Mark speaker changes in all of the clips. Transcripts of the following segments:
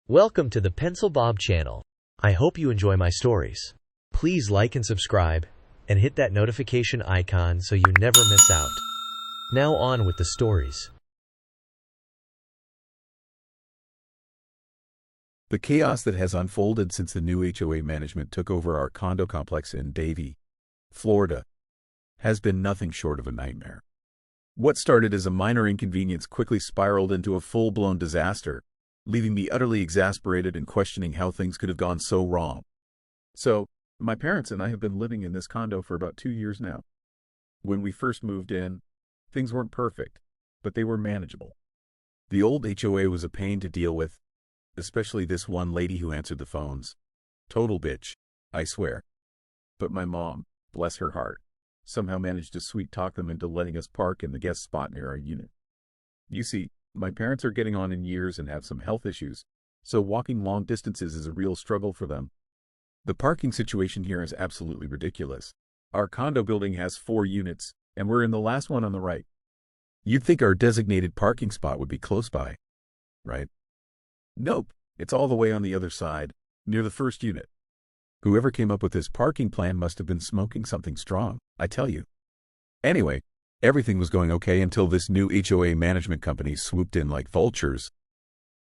Speaker 1: Welcome to the Pencil Bob channel. I hope you enjoy my stories. Please like and subscribe, and hit that notification icon so you never miss out. Now on with the stories.
Speaker 2: The chaos that has unfolded since the new HOA management took over our condo complex in Davie, Florida, has been nothing short of a nightmare. What started as a minor inconvenience quickly spiraled into a full-blown disaster, leaving me utterly exasperated and questioning how things could have gone so wrong. So, my parents and I have been living in this condo for about 2 years now. When we first moved in, things weren't perfect, but they were manageable. The old HOA was a pain to deal with, especially this one lady who answered the phones. Total bitch, I swear. But my mom, bless her heart, somehow managed to sweet-talk them into letting us park in the guest spot near our unit. You see, my parents are getting on in years and have some health issues, so walking long distances is a real struggle for them. The parking situation here is absolutely ridiculous. Our condo building has 4 units, and we're in the last one on the right. You'd think our designated parking spot would be close by, right? Nope, it's all the way on the other side, near the first unit. Whoever came up with this parking plan must have been smoking something strong, I tell you. Anyway, everything was going okay until this new HOA management company swooped in like vultures.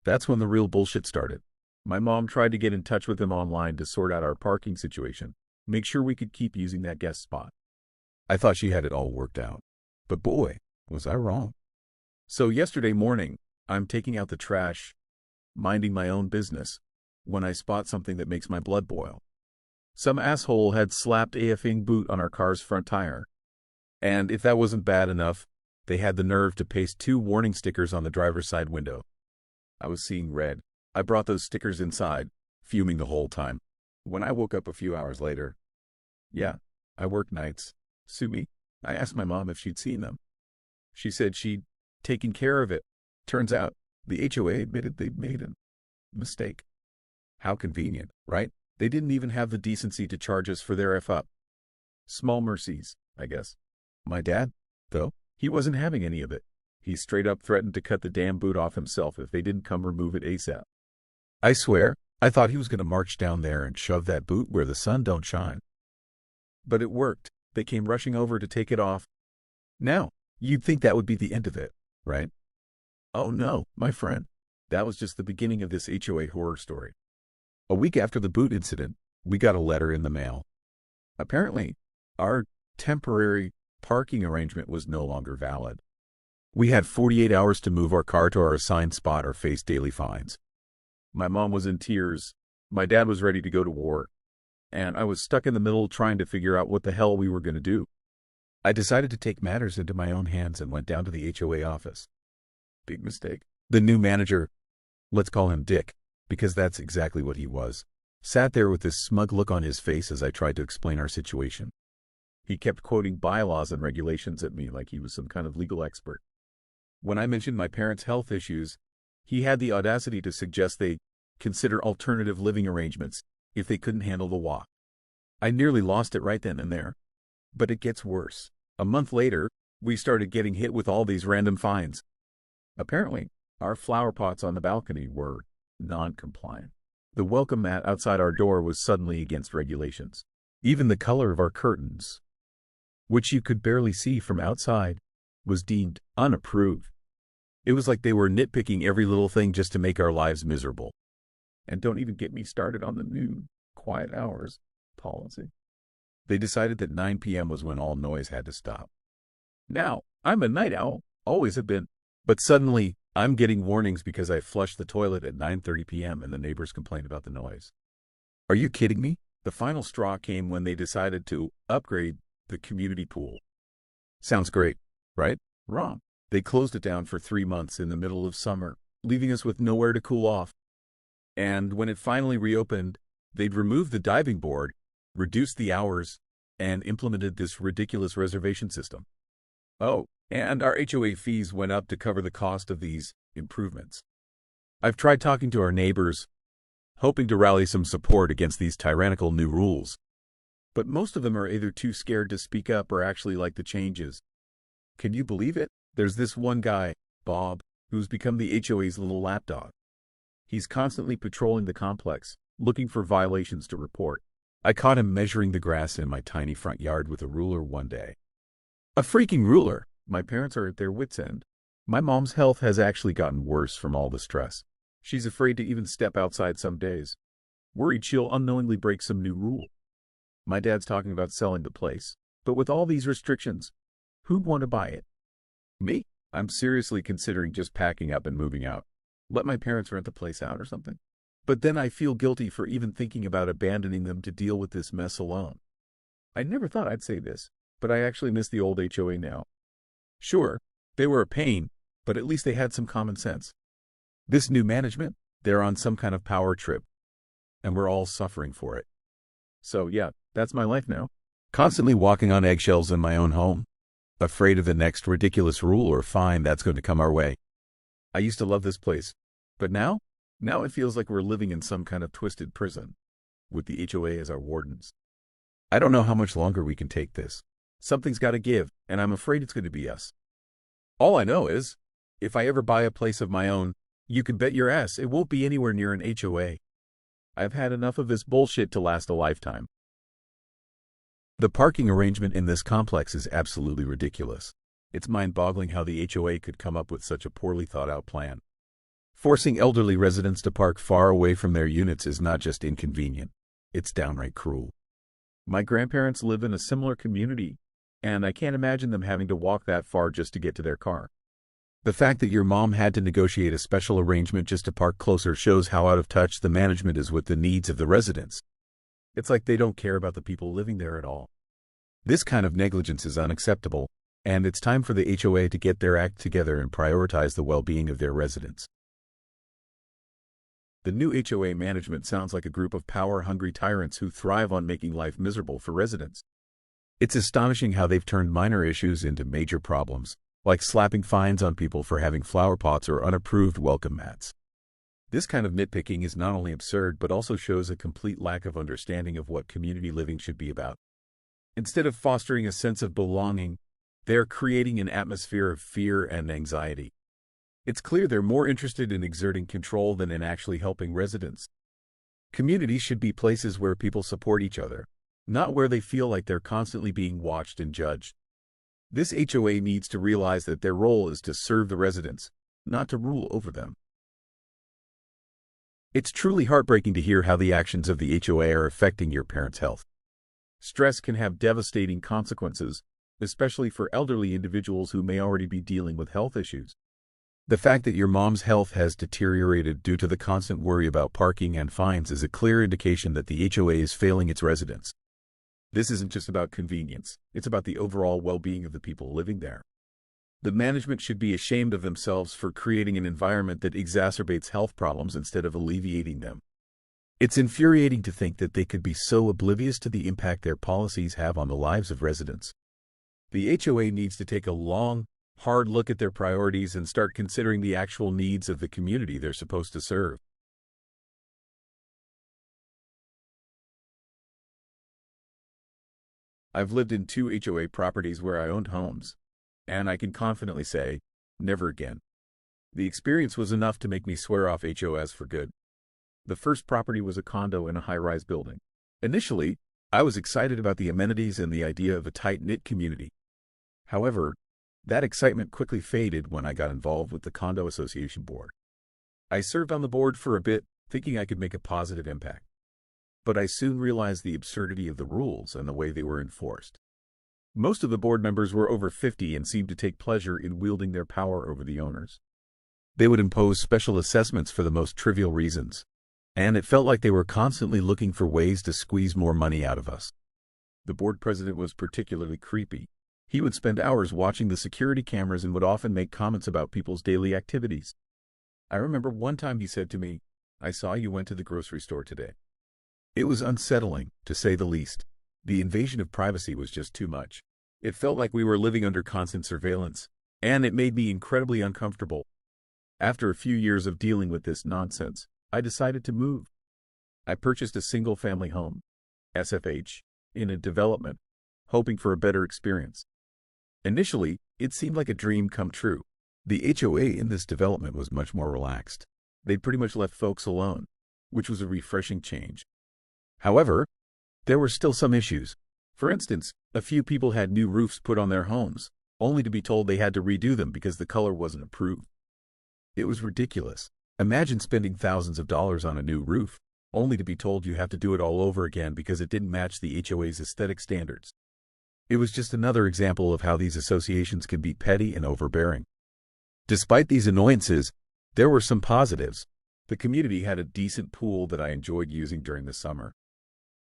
Speaker 2: That's when the real bullshit started. My mom tried to get in touch with them online to sort out our parking situation, make sure we could keep using that guest spot. I thought she had it all worked out. But boy, was I wrong. So yesterday morning, I'm taking out the trash, minding my own business, when I spot something that makes my blood boil. Some asshole had slapped a effing boot on our car's front tire. And if that wasn't bad enough, they had the nerve to paste 2 warning stickers on the driver's side window. I was seeing red. I brought those stickers inside, fuming the whole time. When I woke up a few hours later, yeah, I work nights. Sue me. I asked my mom if she'd seen them. She said she'd taken care of it. Turns out, the HOA admitted they'd made a mistake. How convenient, right? They didn't even have the decency to charge us for their F-up. Small mercies, I guess. My dad, though, he wasn't having any of it. He straight up threatened to cut the damn boot off himself if they didn't come remove it ASAP. I swear, I thought he was going to march down there and shove that boot where the sun don't shine. But it worked. They came rushing over to take it off. Now, you'd think that would be the end of it, right? Oh no, my friend. That was just the beginning of this HOA horror story. A week after the boot incident, we got a letter in the mail. Apparently, our temporary parking arrangement was no longer valid. We had 48 hours to move our car to our assigned spot or face daily fines. My mom was in tears. My dad was ready to go to war. And I was stuck in the middle trying to figure out what the hell we were going to do. I decided to take matters into my own hands and went down to the HOA office. Big mistake. The new manager, let's call him Dick, because that's exactly what he was, sat there with this smug look on his face as I tried to explain our situation. He kept quoting bylaws and regulations at me like he was some kind of legal expert. When I mentioned my parents' health issues, he had the audacity to suggest they consider alternative living arrangements if they couldn't handle the walk. I nearly lost it right then and there. But it gets worse. A month later, we started getting hit with all these random fines. Apparently, our flower pots on the balcony were non-compliant. The welcome mat outside our door was suddenly against regulations. Even the color of our curtains, which you could barely see from outside, was deemed unapproved. It was like they were nitpicking every little thing just to make our lives miserable. And don't even get me started on the new quiet hours policy. They decided that 9 p.m. was when all noise had to stop. Now, I'm a night owl, always have been. But suddenly, I'm getting warnings because I flushed the toilet at 9:30 p.m. and the neighbors complained about the noise. Are you kidding me? The final straw came when they decided to upgrade the community pool. Sounds great, right? Wrong. They closed it down for 3 months in the middle of summer, leaving us with nowhere to cool off. And when it finally reopened, they'd removed the diving board, reduced the hours, and implemented this ridiculous reservation system. Oh, and our HOA fees went up to cover the cost of these improvements. I've tried talking to our neighbors, hoping to rally some support against these tyrannical new rules. But most of them are either too scared to speak up or actually like the changes. Can you believe it? There's this one guy, Bob, who's become the HOA's little lapdog. He's constantly patrolling the complex, looking for violations to report. I caught him measuring the grass in my tiny front yard with a ruler one day. A freaking ruler! My parents are at their wits' end. My mom's health has actually gotten worse from all the stress. She's afraid to even step outside some days, worried she'll unknowingly break some new rule. My dad's talking about selling the place, but with all these restrictions, who'd want to buy it? Me? I'm seriously considering just packing up and moving out. Let my parents rent the place out or something. But then I feel guilty for even thinking about abandoning them to deal with this mess alone. I never thought I'd say this, but I actually miss the old HOA now. Sure, they were a pain, but at least they had some common sense. This new management, they're on some kind of power trip, and we're all suffering for it. So yeah, that's my life now. Constantly walking on eggshells in my own home, afraid of the next ridiculous rule or fine that's going to come our way. I used to love this place, but now it feels like we're living in some kind of twisted prison, with the HOA as our wardens. I don't know how much longer we can take this. Something's got to give, and I'm afraid it's going to be us. All I know is, if I ever buy a place of my own, you can bet your ass it won't be anywhere near an HOA. I've had enough of this bullshit to last a lifetime. The parking arrangement in this complex is absolutely ridiculous. It's mind-boggling how the HOA could come up with such a poorly thought-out plan. Forcing elderly residents to park far away from their units is not just inconvenient, it's downright cruel. My grandparents live in a similar community, and I can't imagine them having to walk that far just to get to their car. The fact that your mom had to negotiate a special arrangement just to park closer shows how out of touch the management is with the needs of the residents. It's like they don't care about the people living there at all. This kind of negligence is unacceptable, and it's time for the HOA to get their act together and prioritize the well-being of their residents. The new HOA management sounds like a group of power-hungry tyrants who thrive on making life miserable for residents. It's astonishing how they've turned minor issues into major problems, like slapping fines on people for having flower pots or unapproved welcome mats. This kind of nitpicking is not only absurd but also shows a complete lack of understanding of what community living should be about. Instead of fostering a sense of belonging, they're creating an atmosphere of fear and anxiety. It's clear they're more interested in exerting control than in actually helping residents. Communities should be places where people support each other, not where they feel like they're constantly being watched and judged. This HOA needs to realize that their role is to serve the residents, not to rule over them. It's truly heartbreaking to hear how the actions of the HOA are affecting your parents' health. Stress can have devastating consequences, especially for elderly individuals who may already be dealing with health issues. The fact that your mom's health has deteriorated due to the constant worry about parking and fines is a clear indication that the HOA is failing its residents. This isn't just about convenience, it's about the overall well-being of the people living there. The management should be ashamed of themselves for creating an environment that exacerbates health problems instead of alleviating them. It's infuriating to think that they could be so oblivious to the impact their policies have on the lives of residents. The HOA needs to take a long, hard look at their priorities and start considering the actual needs of the community they're supposed to serve. I've lived in 2 HOA properties where I owned homes, and I can confidently say, never again. The experience was enough to make me swear off HOAs for good. The first property was a condo in a high-rise building. Initially, I was excited about the amenities and the idea of a tight-knit community. However, that excitement quickly faded when I got involved with the condo association board. I served on the board for a bit, thinking I could make a positive impact. But I soon realized the absurdity of the rules and the way they were enforced. Most of the board members were over 50 and seemed to take pleasure in wielding their power over the owners. They would impose special assessments for the most trivial reasons, and it felt like they were constantly looking for ways to squeeze more money out of us. The board president was particularly creepy. He would spend hours watching the security cameras and would often make comments about people's daily activities. I remember one time he said to me, "I saw you went to the grocery store today." It was unsettling, to say the least. The invasion of privacy was just too much. It felt like we were living under constant surveillance, and it made me incredibly uncomfortable. After a few years of dealing with this nonsense, I decided to move. I purchased a single-family home, SFH, in a development, hoping for a better experience. Initially, it seemed like a dream come true. The HOA in this development was much more relaxed. They pretty much left folks alone, which was a refreshing change. However, there were still some issues. For instance, a few people had new roofs put on their homes, only to be told they had to redo them because the color wasn't approved. It was ridiculous. Imagine spending thousands of dollars on a new roof, only to be told you have to do it all over again because it didn't match the HOA's aesthetic standards. It was just another example of how these associations can be petty and overbearing. Despite these annoyances, there were some positives. The community had a decent pool that I enjoyed using during the summer.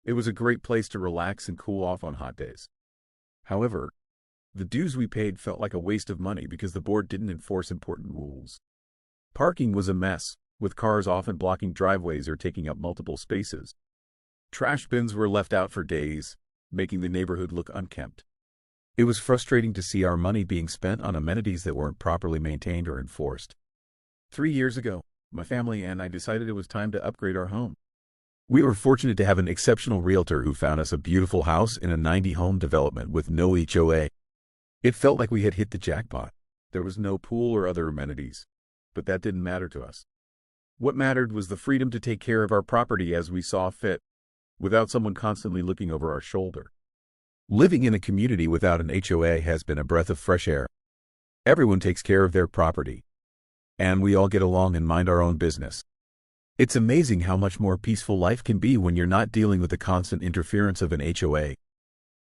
Speaker 2: It was a great place to relax and cool off on hot days. However, the dues we paid felt like a waste of money because the board didn't enforce important rules. Parking was a mess, with cars often blocking driveways or taking up multiple spaces. Trash bins were left out for days, making the neighborhood look unkempt. It was frustrating to see our money being spent on amenities that weren't properly maintained or enforced. 3 years ago, my family and I decided it was time to upgrade our home. We were fortunate to have an exceptional realtor who found us a beautiful house in a 90-home development with no HOA. It felt like we had hit the jackpot. There was no pool or other amenities, but that didn't matter to us. What mattered was the freedom to take care of our property as we saw fit, without someone constantly looking over our shoulder. Living in a community without an HOA has been a breath of fresh air. Everyone takes care of their property, and we all get along and mind our own business. It's amazing how much more peaceful life can be when you're not dealing with the constant interference of an HOA.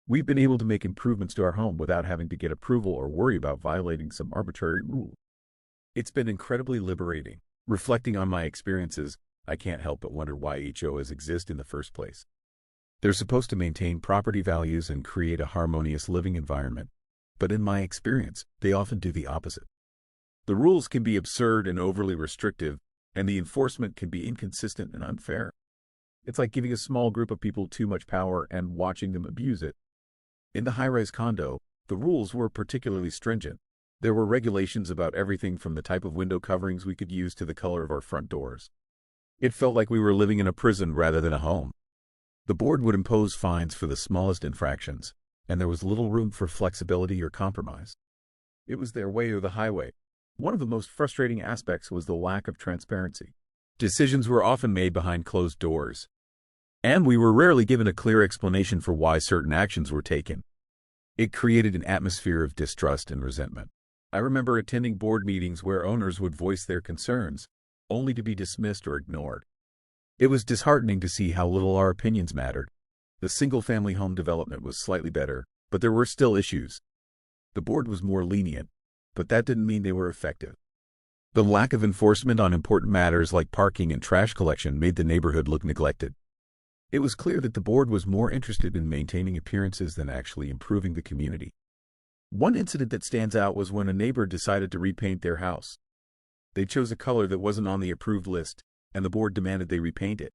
Speaker 2: We've been able to make improvements to our home without having to get approval or worry about violating some arbitrary rule. It's been incredibly liberating. Reflecting on my experiences, I can't help but wonder why HOAs exist in the first place. They're supposed to maintain property values and create a harmonious living environment, but in my experience, they often do the opposite. The rules can be absurd and overly restrictive, and the enforcement can be inconsistent and unfair. It's like giving a small group of people too much power and watching them abuse it. In the high-rise condo, the rules were particularly stringent. There were regulations about everything from the type of window coverings we could use to the color of our front doors. It felt like we were living in a prison rather than a home. The board would impose fines for the smallest infractions, and there was little room for flexibility or compromise. It was their way or the highway. One of the most frustrating aspects was the lack of transparency. Decisions were often made behind closed doors, and we were rarely given a clear explanation for why certain actions were taken. It created an atmosphere of distrust and resentment. I remember attending board meetings where owners would voice their concerns, only to be dismissed or ignored. It was disheartening to see how little our opinions mattered. The single-family home development was slightly better, but there were still issues. The board was more lenient, but that didn't mean they were effective. The lack of enforcement on important matters like parking and trash collection made the neighborhood look neglected. It was clear that the board was more interested in maintaining appearances than actually improving the community. One incident that stands out was when a neighbor decided to repaint their house. They chose a color that wasn't on the approved list, and the board demanded they repaint it.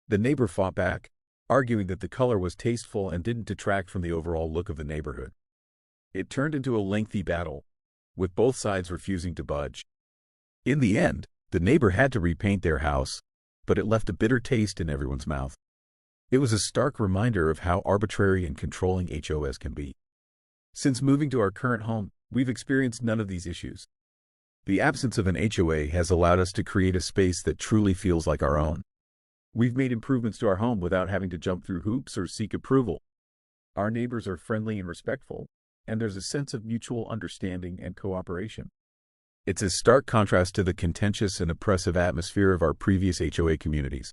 Speaker 2: The neighbor fought back, arguing that the color was tasteful and didn't detract from the overall look of the neighborhood. It turned into a lengthy battle, with both sides refusing to budge. In the end, the neighbor had to repaint their house, but it left a bitter taste in everyone's mouth. It was a stark reminder of how arbitrary and controlling HOAs can be. Since moving to our current home, we've experienced none of these issues. The absence of an HOA has allowed us to create a space that truly feels like our own. We've made improvements to our home without having to jump through hoops or seek approval. Our neighbors are friendly and respectful, and there's a sense of mutual understanding and cooperation. It's a stark contrast to the contentious and oppressive atmosphere of our previous HOA communities.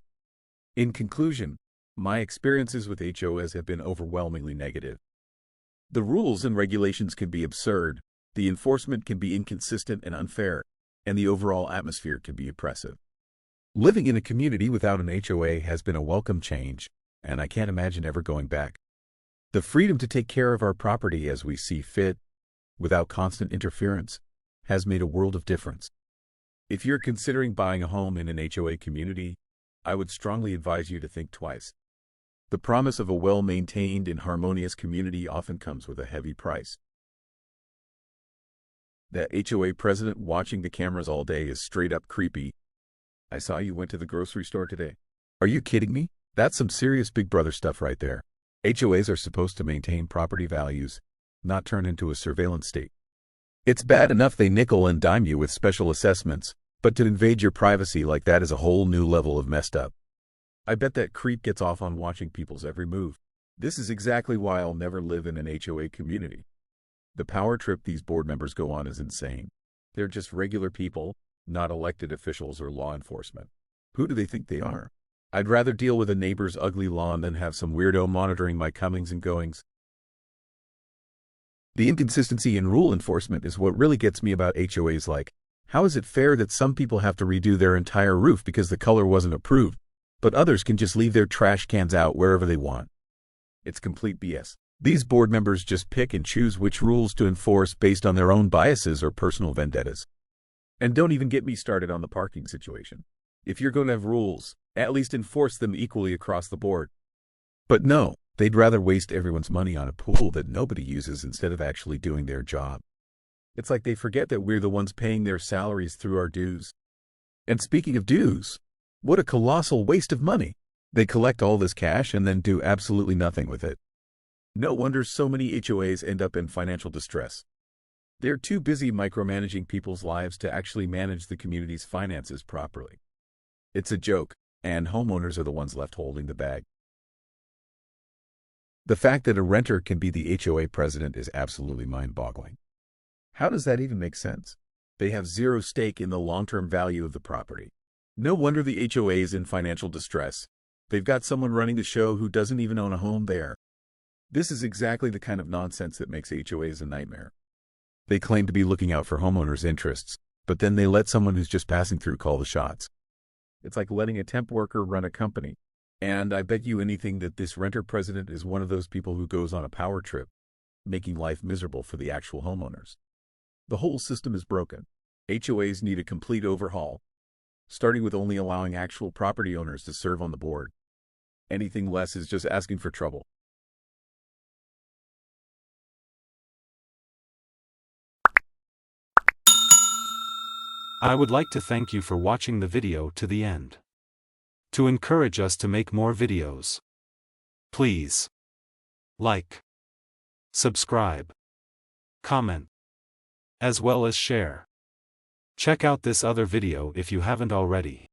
Speaker 2: In conclusion, my experiences with HOAs have been overwhelmingly negative. The rules and regulations can be absurd, the enforcement can be inconsistent and unfair, and the overall atmosphere can be oppressive. Living in a community without an HOA has been a welcome change, and I can't imagine ever going back. The freedom to take care of our property as we see fit, without constant interference, has made a world of difference. If you're considering buying a home in an HOA community, I would strongly advise you to think twice. The promise of a well-maintained and harmonious community often comes with a heavy price. That HOA president watching the cameras all day is straight up creepy. I saw you went to the grocery store today. Are you kidding me? That's some serious Big Brother stuff right there. HOAs are supposed to maintain property values, not turn into a surveillance state. It's bad enough they nickel and dime you with special assessments, But to invade your privacy like that is a whole new level of messed up. I bet that creep gets off on watching people's every move. This is exactly why I'll never live in an HOA community. The power trip these board members go on is insane. They're just regular people, not elected officials or law enforcement. Who do they think they are? I'd rather deal with a neighbor's ugly lawn than have some weirdo monitoring my comings and goings. The inconsistency in rule enforcement is what really gets me about HOAs. Like, how is it fair that some people have to redo their entire roof because the color wasn't approved, but others can just leave their trash cans out wherever they want? It's complete BS. These board members just pick and choose which rules to enforce based on their own biases or personal vendettas. And don't even get me started on the parking situation. If you're going to have rules, at least enforce them equally across the board. But no, they'd rather waste everyone's money on a pool that nobody uses instead of actually doing their job. It's like they forget that we're the ones paying their salaries through our dues. And speaking of dues, what a colossal waste of money. They collect all this cash and then do absolutely nothing with it. No wonder so many HOAs end up in financial distress. They're too busy micromanaging people's lives to actually manage the community's finances properly. It's a joke, and homeowners are the ones left holding the bag. The fact that a renter can be the HOA president is absolutely mind-boggling. How does that even make sense? They have zero stake in the long-term value of the property. No wonder the HOA is in financial distress. They've got someone running the show who doesn't even own a home there. This is exactly the kind of nonsense that makes HOAs a nightmare. They claim to be looking out for homeowners' interests, but then they let someone who's just passing through call the shots. It's like letting a temp worker run a company. And I bet you anything that this renter president is one of those people who goes on a power trip, making life miserable for the actual homeowners. The whole system is broken. HOAs need a complete overhaul, starting with only allowing actual property owners to serve on the board. Anything less is just asking for trouble.
Speaker 3: I would like to thank you for watching the video to the end. To encourage us to make more videos, please like, subscribe, comment, as well as share. Check out this other video if you haven't already.